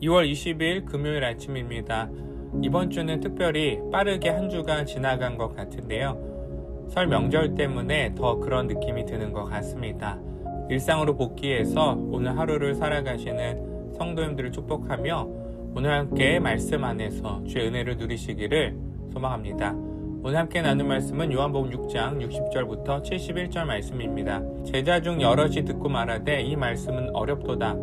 2월 20일 금요일 아침입니다. 이번 주는 특별히 빠르게 한 주가 지나간 것 같은데요. 설 명절 때문에 더 그런 느낌이 드는 것 같습니다. 일상으로 복귀해서 오늘 하루를 살아가시는 성도님들을 축복하며 오늘 함께 말씀 안에서 주의 은혜를 누리시기를 소망합니다. 오늘 함께 나눌 말씀은 요한복음 6장 60절부터 71절 말씀입니다. 제자 중 여럿이 듣고 말하되 이 말씀은 어렵도다.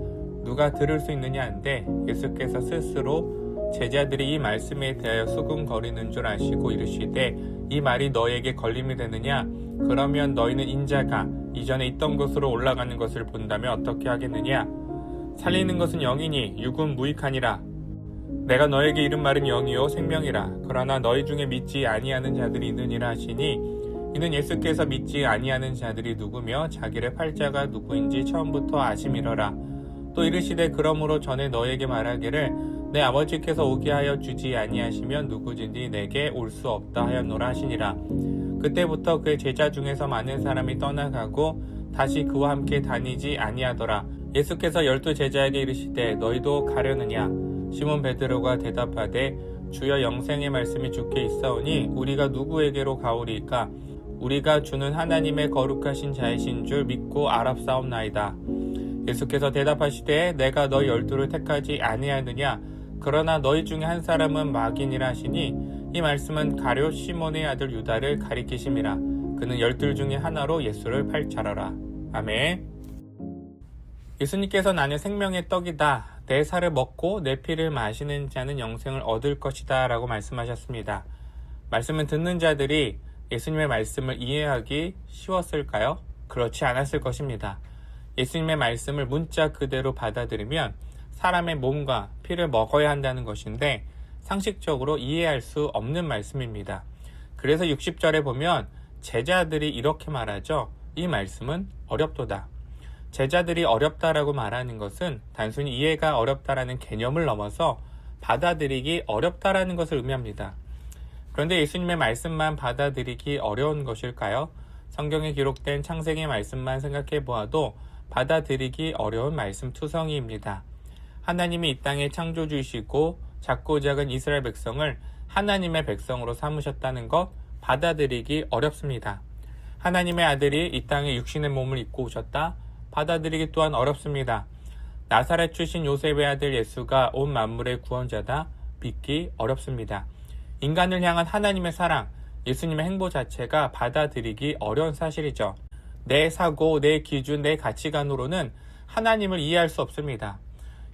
누가 들을 수 있느냐 한데 예수께서 스스로 제자들이 이 말씀에 대하여 수군거리는 줄 아시고 이르시되 이 말이 너에게 걸림이 되느냐? 그러면 너희는 인자가 이전에 있던 곳으로 올라가는 것을 본다면 어떻게 하겠느냐? 살리는 것은 영이니 육은 무익하니라. 내가 너에게 이른 말은 영이요 생명이라. 그러나 너희 중에 믿지 아니하는 자들이 있느니라 하시니 이는 예수께서 믿지 아니하는 자들이 누구며 자기를 팔자가 누구인지 처음부터 아심이러라. 또 이르시되 그러므로 전에 너에게 말하기를 내 아버지께서 오게 하여 주지 아니하시면 누구든지 내게 올 수 없다 하였노라 하시니라. 그때부터 그의 제자 중에서 많은 사람이 떠나가고 다시 그와 함께 다니지 아니하더라. 예수께서 12 제자에게 이르시되 너희도 가려느냐? 시몬 베드로가 대답하되 주여 영생의 말씀이 주께 있사오니 우리가 누구에게로 가오리이까? 우리가 주는 하나님의 거룩하신 자이신 줄 믿고 알았사옵나이다. 예수께서 대답하시되 내가 너희 12를 택하지 아니하느냐? 그러나 너희 중에 한 사람은 마귀니라 하시니 이 말씀은 가룟 시몬의 아들 유다를 가리키심이라. 그는 12 중에 하나로 예수를 팔자라라. 아멘. 예수님께서 나는 생명의 떡이다. 내 살을 먹고 내 피를 마시는 자는 영생을 얻을 것이다 라고 말씀하셨습니다. 말씀을 듣는 자들이 예수님의 말씀을 이해하기 쉬웠을까요? 그렇지 않았을 것입니다. 예수님의 말씀을 문자 그대로 받아들이면 사람의 몸과 피를 먹어야 한다는 것인데 상식적으로 이해할 수 없는 말씀입니다. 그래서 60절에 보면 제자들이 이렇게 말하죠. 이 말씀은 어렵도다. 제자들이 어렵다라고 말하는 것은 단순히 이해가 어렵다라는 개념을 넘어서 받아들이기 어렵다라는 것을 의미합니다. 그런데 예수님의 말씀만 받아들이기 어려운 것일까요? 성경에 기록된 창세기의 말씀만 생각해 보아도 받아들이기 어려운 말씀 투성이입니다. 하나님이 이 땅의 창조주이시고 작고 작은 이스라엘 백성을 하나님의 백성으로 삼으셨다는 것 받아들이기 어렵습니다. 하나님의 아들이 이 땅에 육신의 몸을 입고 오셨다? 받아들이기 또한 어렵습니다. 나사렛 출신 요셉의 아들 예수가 온 만물의 구원자다? 믿기 어렵습니다. 인간을 향한 하나님의 사랑, 예수님의 행보 자체가 받아들이기 어려운 사실이죠. 내 사고, 내 기준, 내 가치관으로는 하나님을 이해할 수 없습니다.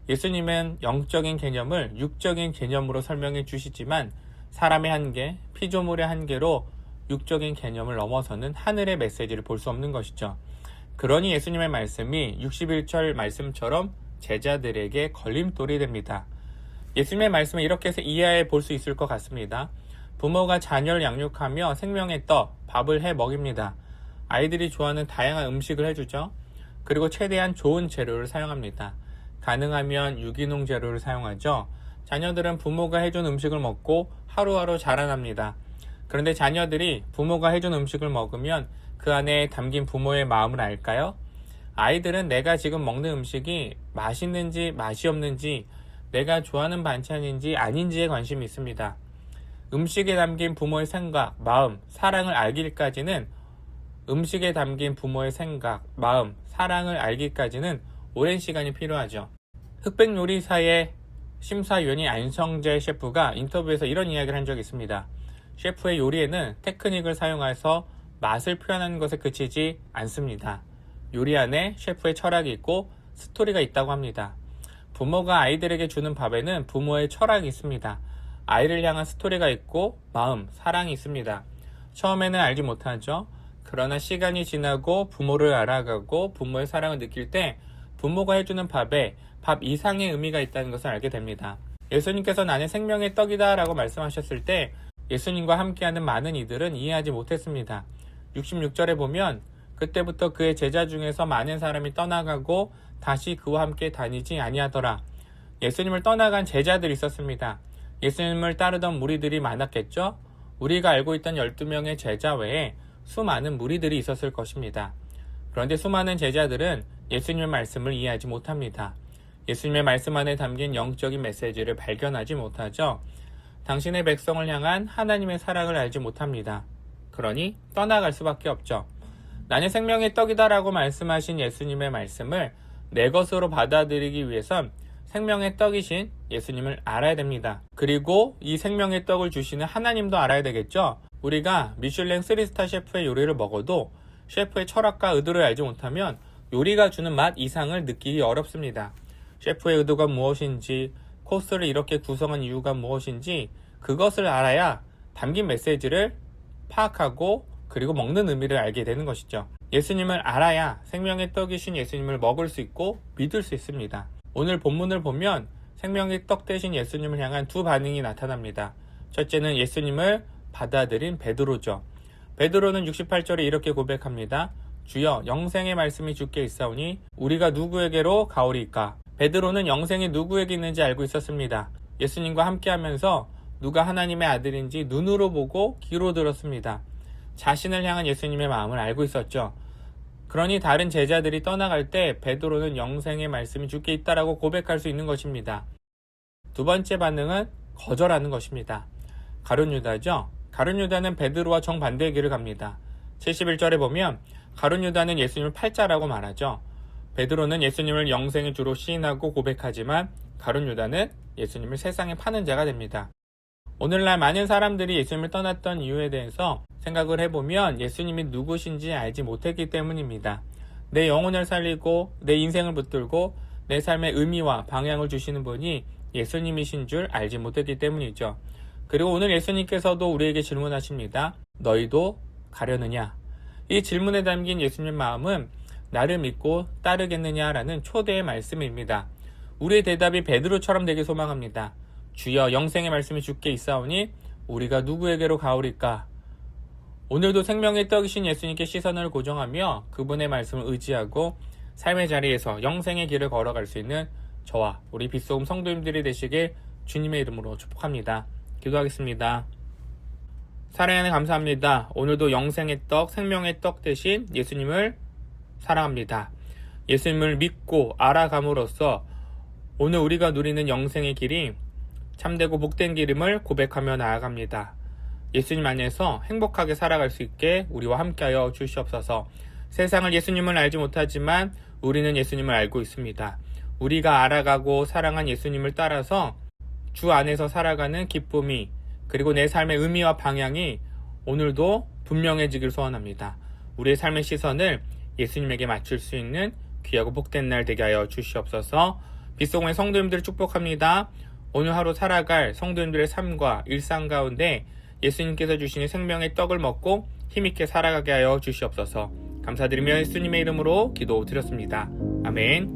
예수님은 영적인 개념을 육적인 개념으로 설명해 주시지만 사람의 한계, 피조물의 한계로 육적인 개념을 넘어서는 하늘의 메시지를 볼 수 없는 것이죠. 그러니 예수님의 말씀이 61절 말씀처럼 제자들에게 걸림돌이 됩니다. 예수님의 말씀을 이렇게 해서 이해해 볼 수 있을 것 같습니다. 부모가 자녀를 양육하며 생명의 떡, 밥을 해 먹입니다. 아이들이 좋아하는 다양한 음식을 해주죠. 그리고 최대한 좋은 재료를 사용합니다. 가능하면 유기농 재료를 사용하죠. 자녀들은 부모가 해준 음식을 먹고 하루하루 자라납니다. 그런데 자녀들이 부모가 해준 음식을 먹으면 그 안에 담긴 부모의 마음을 알까요? 아이들은 내가 지금 먹는 음식이 맛있는지 맛이 없는지 내가 좋아하는 반찬인지 아닌지에 관심이 있습니다. 음식에 담긴 부모의 생각, 마음, 사랑을 알기까지는 음식에 담긴 부모의 생각, 마음, 사랑을 알기까지는 오랜 시간이 필요하죠. 흑백 요리사의 심사위원인 안성재 셰프가 인터뷰에서 이런 이야기를 한 적이 있습니다. 셰프의 요리에는 테크닉을 사용해서 맛을 표현하는 것에 그치지 않습니다. 요리 안에 셰프의 철학이 있고 스토리가 있다고 합니다. 부모가 아이들에게 주는 밥에는 부모의 철학이 있습니다. 아이를 향한 스토리가 있고 마음, 사랑이 있습니다. 처음에는 알지 못하죠. 그러나 시간이 지나고 부모를 알아가고 부모의 사랑을 느낄 때 부모가 해주는 밥에 밥 이상의 의미가 있다는 것을 알게 됩니다. 예수님께서 나는 생명의 떡이다 라고 말씀하셨을 때 예수님과 함께하는 많은 이들은 이해하지 못했습니다. 66절에 보면 그때부터 그의 제자 중에서 많은 사람이 떠나가고 다시 그와 함께 다니지 아니하더라. 예수님을 떠나간 제자들이 있었습니다. 예수님을 따르던 무리들이 많았겠죠? 우리가 알고 있던 12명의 제자 외에 수많은 무리들이 있었을 것입니다. 그런데 수많은 제자들은 예수님의 말씀을 이해하지 못합니다. 예수님의 말씀 안에 담긴 영적인 메시지를 발견하지 못하죠. 당신의 백성을 향한 하나님의 사랑을 알지 못합니다. 그러니 떠나갈 수밖에 없죠. 나는 생명의 떡이다라고 말씀하신 예수님의 말씀을 내 것으로 받아들이기 위해선 생명의 떡이신 예수님을 알아야 됩니다. 그리고 이 생명의 떡을 주시는 하나님도 알아야 되겠죠. 우리가 미슐랭 3스타 셰프의 요리를 먹어도 셰프의 철학과 의도를 알지 못하면 요리가 주는 맛 이상을 느끼기 어렵습니다. 셰프의 의도가 무엇인지, 코스를 이렇게 구성한 이유가 무엇인지 그것을 알아야 담긴 메시지를 파악하고 그리고 먹는 의미를 알게 되는 것이죠. 예수님을 알아야 생명의 떡이신 예수님을 먹을 수 있고 믿을 수 있습니다. 오늘 본문을 보면 생명의 떡 대신 예수님을 향한 두 반응이 나타납니다. 첫째는 예수님을 받아들인 베드로죠. 베드로는 68절에 이렇게 고백합니다. 주여, 영생의 말씀이 주께 있사오니 우리가 누구에게로 가오리까? 베드로는 영생이 누구에게 있는지 알고 있었습니다. 예수님과 함께하면서 누가 하나님의 아들인지 눈으로 보고 귀로 들었습니다. 자신을 향한 예수님의 마음을 알고 있었죠. 그러니 다른 제자들이 떠나갈 때 베드로는 영생의 말씀이 주께 있다라고 고백할 수 있는 것입니다. 두 번째 반응은 거절하는 것입니다. 가룟 유다죠. 가룟 유다는 베드로와 정반대의 길을 갑니다. 71절에 보면 가룟 유다는 예수님을 팔자라고 말하죠. 베드로는 예수님을 영생의 주로 시인하고 고백하지만 가룟 유다는 예수님을 세상에 파는 자가 됩니다. 오늘날 많은 사람들이 예수님을 떠났던 이유에 대해서 생각을 해보면 예수님이 누구신지 알지 못했기 때문입니다. 내 영혼을 살리고 내 인생을 붙들고 내 삶의 의미와 방향을 주시는 분이 예수님이신 줄 알지 못했기 때문이죠. 그리고 오늘 예수님께서도 우리에게 질문하십니다. 너희도 가려느냐? 이 질문에 담긴 예수님의 마음은 나를 믿고 따르겠느냐라는 초대의 말씀입니다. 우리의 대답이 베드로처럼 되길 소망합니다. 주여, 영생의 말씀이 주께 있사오니 우리가 누구에게로 가오리까? 오늘도 생명의 떡이신 예수님께 시선을 고정하며 그분의 말씀을 의지하고 삶의 자리에서 영생의 길을 걸어갈 수 있는 저와 우리 빗소금 성도님들이 되시길 주님의 이름으로 축복합니다. 기도하겠습니다. 사랑하는 하나님 감사합니다. 오늘도 영생의 떡, 생명의 떡 대신 예수님을 사랑합니다. 예수님을 믿고 알아감으로써 오늘 우리가 누리는 영생의 길이 참되고 복된 길임을 고백하며 나아갑니다. 예수님 안에서 행복하게 살아갈 수 있게 우리와 함께하여 주시옵소서. 세상을 예수님을 알지 못하지만 우리는 예수님을 알고 있습니다. 우리가 알아가고 사랑한 예수님을 따라서 주 안에서 살아가는 기쁨이 그리고 내 삶의 의미와 방향이 오늘도 분명해지길 소원합니다. 우리의 삶의 시선을 예수님에게 맞출 수 있는 귀하고 복된 날 되게 하여 주시옵소서. 빗소금의 성도님들을 축복합니다. 오늘 하루 살아갈 성도님들의 삶과 일상 가운데 예수님께서 주시는 생명의 떡을 먹고 힘있게 살아가게 하여 주시옵소서. 감사드리며 예수님의 이름으로 기도드렸습니다. 아멘.